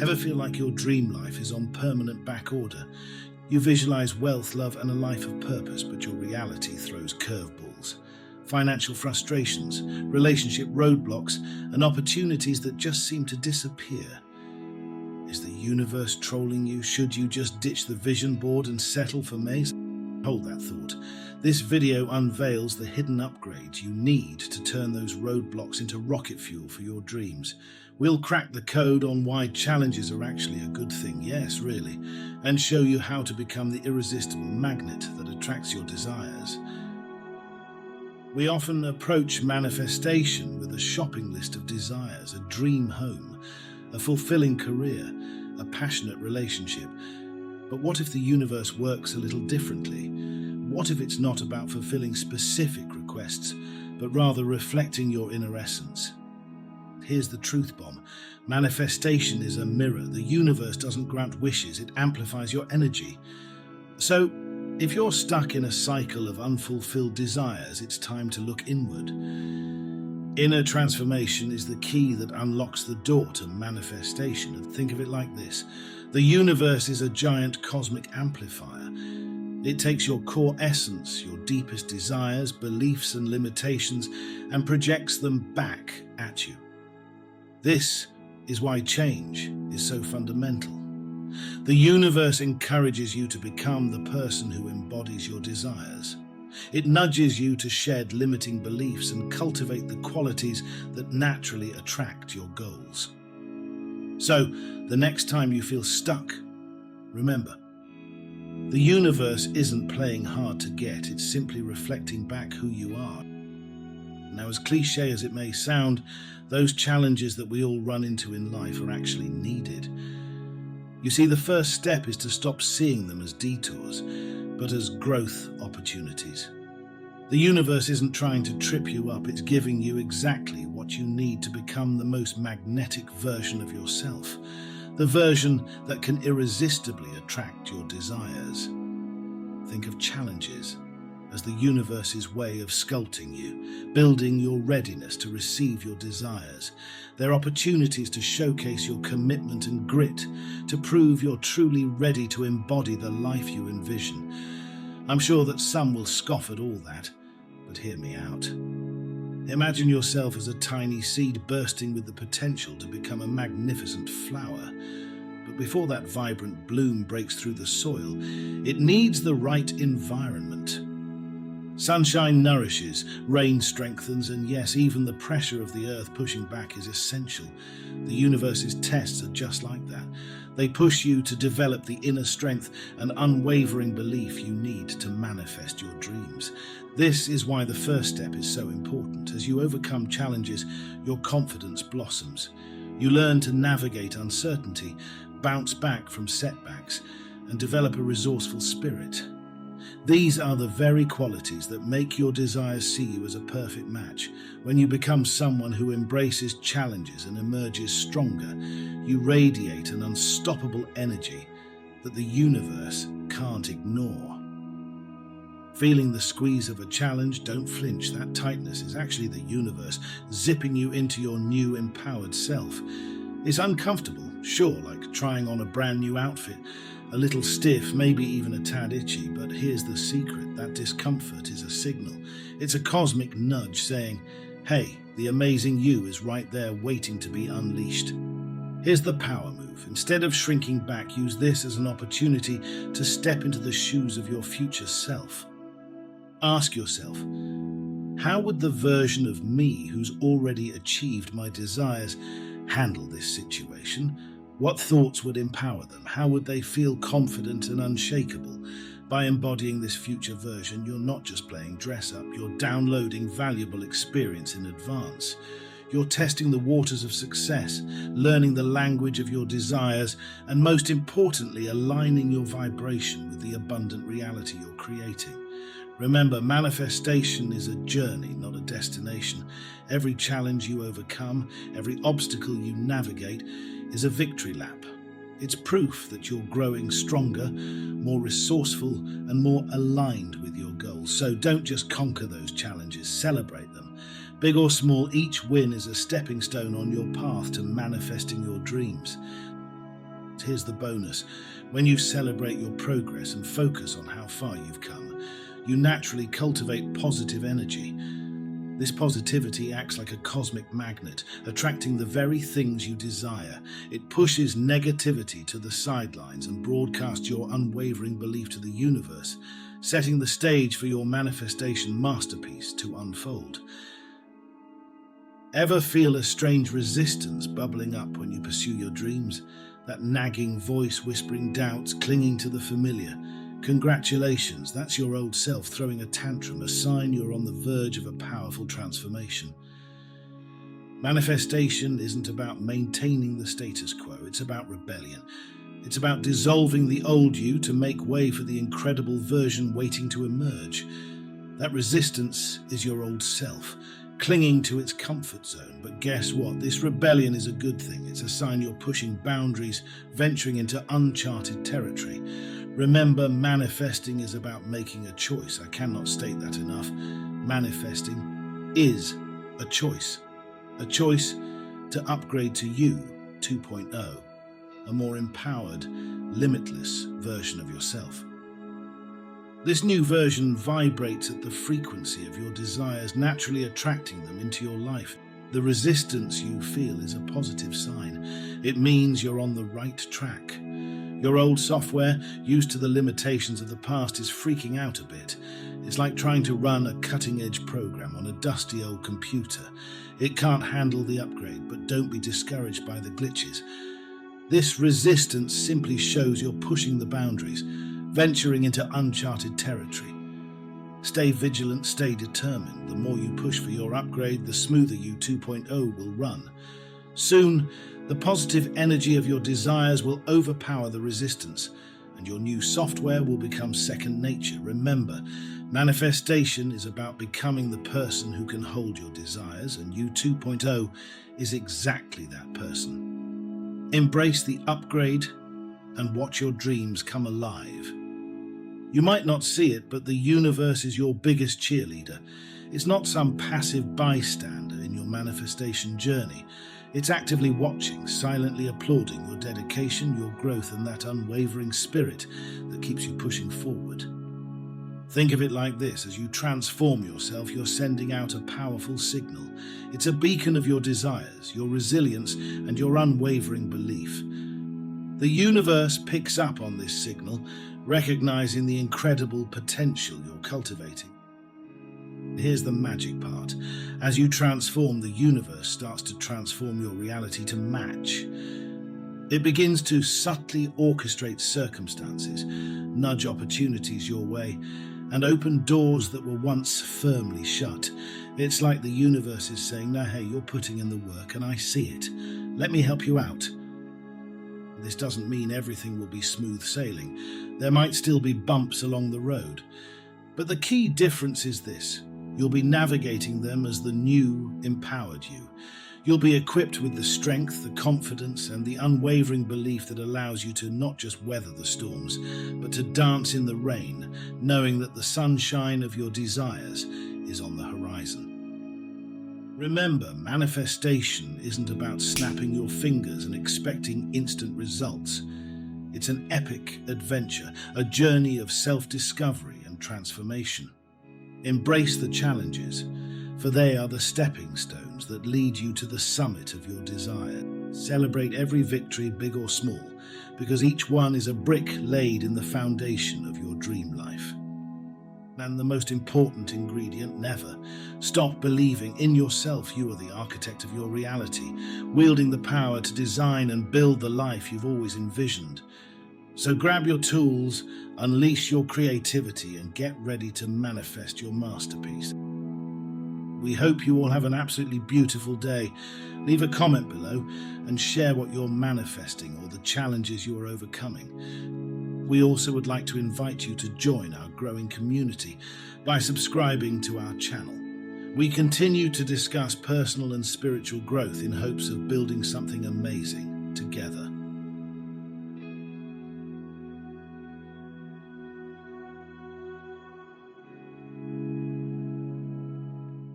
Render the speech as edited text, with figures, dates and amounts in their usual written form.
Ever feel like your dream life is on permanent back order? You visualize wealth, love, and a life of purpose, but your reality throws curveballs. Financial frustrations, relationship roadblocks, and opportunities that just seem to disappear. Is the universe trolling you? Should you just ditch the vision board and settle for maze? Hold that thought. This video unveils the hidden upgrades you need to turn those roadblocks into rocket fuel for your dreams. We'll crack the code on why challenges are actually a good thing, yes, really, and show you how to become the irresistible magnet that attracts your desires. We often approach manifestation with a shopping list of desires, a dream home, a fulfilling career, a passionate relationship. But what if the universe works a little differently? What if it's not about fulfilling specific requests, but rather reflecting your inner essence? Here's the truth bomb. Manifestation is a mirror. The universe doesn't grant wishes, it amplifies your energy. So, if you're stuck in a cycle of unfulfilled desires, it's time to look inward. Inner transformation is the key that unlocks the door to manifestation. And think of it like this. The universe is a giant cosmic amplifier. It takes your core essence, your deepest desires, beliefs and limitations, and projects them back at you. This is why change is so fundamental. The universe encourages you to become the person who embodies your desires. It nudges you to shed limiting beliefs and cultivate the qualities that naturally attract your goals. So, the next time you feel stuck, remember, the universe isn't playing hard to get, it's simply reflecting back who you are. Now, as cliche as it may sound, those challenges that we all run into in life are actually needed. You see, the first step is to stop seeing them as detours, but as growth opportunities. The universe isn't trying to trip you up, it's giving you exactly what you need to become the most magnetic version of yourself, the version that can irresistibly attract your desires. Think of challenges as the universe's way of sculpting you, building your readiness to receive your desires. They're opportunities to showcase your commitment and grit, to prove you're truly ready to embody the life you envision. I'm sure that some will scoff at all that, but hear me out. Imagine yourself as a tiny seed bursting with the potential to become a magnificent flower. But before that vibrant bloom breaks through the soil, it needs the right environment. Sunshine nourishes, rain strengthens, and yes, even the pressure of the earth pushing back is essential. The universe's tests are just like that. They push you to develop the inner strength and unwavering belief you need to manifest your dreams. This is why the first step is so important. As you overcome challenges, your confidence blossoms. You learn to navigate uncertainty, bounce back from setbacks, and develop a resourceful spirit. These are the very qualities that make your desires see you as a perfect match. When you become someone who embraces challenges and emerges stronger, you radiate an unstoppable energy that the universe can't ignore. Feeling the squeeze of a challenge, don't flinch. That tightness is actually the universe zipping you into your new empowered self. It's uncomfortable, sure, like trying on a brand new outfit. A little stiff, maybe even a tad itchy, but here's the secret. That discomfort is a signal. It's a cosmic nudge saying, hey, the amazing you is right there waiting to be unleashed. Here's the power move. Instead of shrinking back, use this as an opportunity to step into the shoes of your future self. Ask yourself, how would the version of me who's already achieved my desires handle this situation? What thoughts would empower them? How would they feel confident and unshakable? By embodying this future version, you're not just playing dress up, you're downloading valuable experience in advance. You're testing the waters of success, learning the language of your desires, and most importantly, aligning your vibration with the abundant reality you're creating. Remember, manifestation is a journey, not a destination. Every challenge you overcome, every obstacle you navigate, is a victory lap. It's proof that you're growing stronger, more resourceful, and more aligned with your goals. So don't just conquer those challenges, celebrate them. Big or small, each win is a stepping stone on your path to manifesting your dreams. Here's the bonus. When you celebrate your progress and focus on how far you've come, you naturally cultivate positive energy. This positivity acts like a cosmic magnet, attracting the very things you desire. It pushes negativity to the sidelines and broadcasts your unwavering belief to the universe, setting the stage for your manifestation masterpiece to unfold. Ever feel a strange resistance bubbling up when you pursue your dreams? That nagging voice whispering doubts, clinging to the familiar. Congratulations, that's your old self throwing a tantrum, a sign you're on the verge of a powerful transformation. Manifestation isn't about maintaining the status quo, it's about rebellion. It's about dissolving the old you to make way for the incredible version waiting to emerge. That resistance is your old self, clinging to its comfort zone. But guess what? This rebellion is a good thing. It's a sign you're pushing boundaries, venturing into uncharted territory. Remember, manifesting is about making a choice. I cannot state that enough. Manifesting is a choice to upgrade to you 2.0, a more empowered, limitless version of yourself. This new version vibrates at the frequency of your desires, naturally attracting them into your life. The resistance you feel is a positive sign. It means you're on the right track. Your old software, used to the limitations of the past, is freaking out a bit. It's like trying to run a cutting-edge program on a dusty old computer. It can't handle the upgrade, but don't be discouraged by the glitches. This resistance simply shows you're pushing the boundaries, venturing into uncharted territory. Stay vigilant, stay determined. The more you push for your upgrade, the smoother you 2.0 will run. Soon, the positive energy of your desires will overpower the resistance, and your new software will become second nature. Remember, manifestation is about becoming the person who can hold your desires, and you 2.0 is exactly that person. Embrace the upgrade and watch your dreams come alive. You might not see it, but the universe is your biggest cheerleader. It's not some passive bystander in your manifestation journey. It's actively watching, silently applauding your dedication, your growth, and that unwavering spirit that keeps you pushing forward. Think of it like this: as you transform yourself, you're sending out a powerful signal. It's a beacon of your desires, your resilience, and your unwavering belief. The universe picks up on this signal, recognizing the incredible potential you're cultivating. Here's the magic part. As you transform, the universe starts to transform your reality to match. It begins to subtly orchestrate circumstances, nudge opportunities your way, and open doors that were once firmly shut. It's like the universe is saying, "Now, hey, you're putting in the work and I see it. Let me help you out." This doesn't mean everything will be smooth sailing. There might still be bumps along the road. But the key difference is this: you'll be navigating them as the new, empowered you. You'll be equipped with the strength, the confidence, and the unwavering belief that allows you to not just weather the storms, but to dance in the rain, knowing that the sunshine of your desires is on the horizon. Remember, manifestation isn't about snapping your fingers and expecting instant results. It's an epic adventure, a journey of self-discovery and transformation. Embrace the challenges, for they are the stepping stones that lead you to the summit of your desire. Celebrate every victory, big or small, because each one is a brick laid in the foundation of your dream life. And the most important ingredient, never stop believing in yourself. You are the architect of your reality, wielding the power to design and build the life you've always envisioned. So grab your tools, unleash your creativity, and get ready to manifest your masterpiece. We hope you all have an absolutely beautiful day. Leave a comment below and share what you're manifesting or the challenges you are overcoming. We also would like to invite you to join our growing community by subscribing to our channel. We continue to discuss personal and spiritual growth in hopes of building something amazing together.